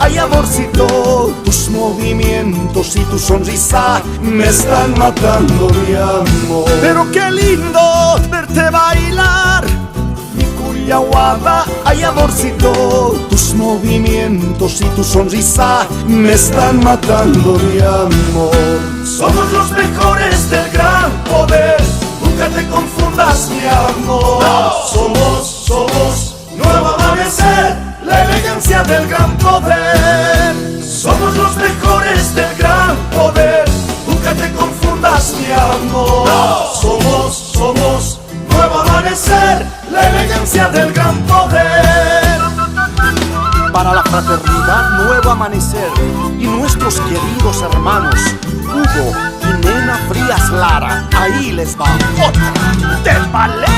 ay amorcito, tus movimientos y tu sonrisa me están matando, mi amor. Pero qué lindo verte bailar, mi culiaguada, ay amorcito, tus movimientos y tu sonrisa me están matando, mi amor. Somos los mejores del gran poder, nunca te confundas, mi amor. Somos nuevo amanecer, la elegancia del gran poder. Somos los mejores del gran poder, nunca te confundas, mi amor. Somos nuevo amanecer, la elegancia del gran poder. Para la fraternidad Nuevo Amanecer y nuestros queridos hermanos Hugo y Nena Frías Lara, ahí les va otra del Balenio.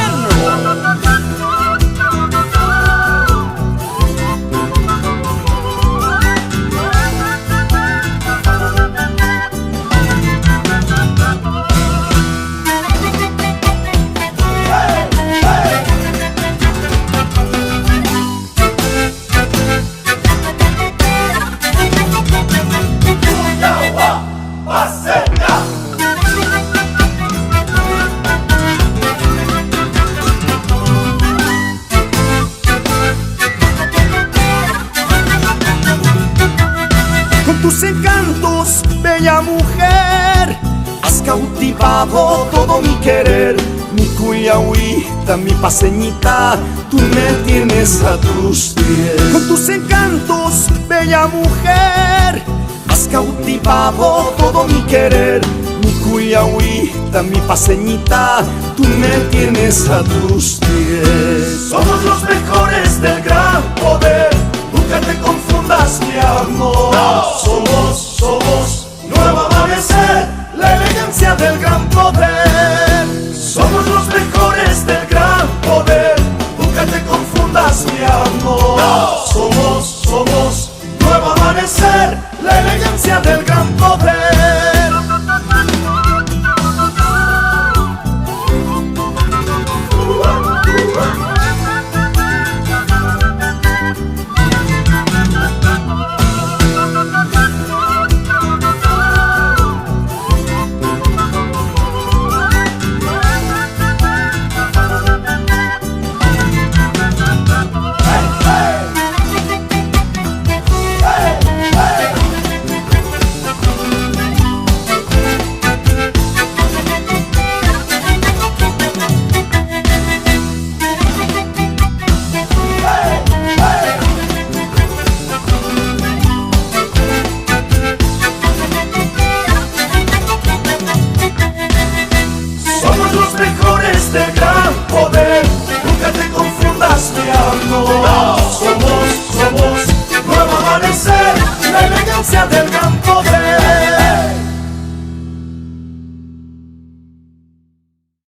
Con tus encantos, bella mujer, has cautivado todo mi querer. Mi culiagüita, mi paseñita, tú me tienes a tus pies. Con tus encantos, bella mujer, has cautivado todo mi querer. Mi culiagüita, mi paseñita, tú me tienes a tus pies. Somos los mejores del gran poder, nunca te confundas, mi amor. Somos nuevo amanecer, la elegancia del gran poder. Somos los mejores del gran poder, nunca te confundas, mi amor. Somos nuevo amanecer, la elegancia del gran poder. Del gran poder, nunca te confundas, mi amor. Somos nuevo amanecer, la elegancia del gran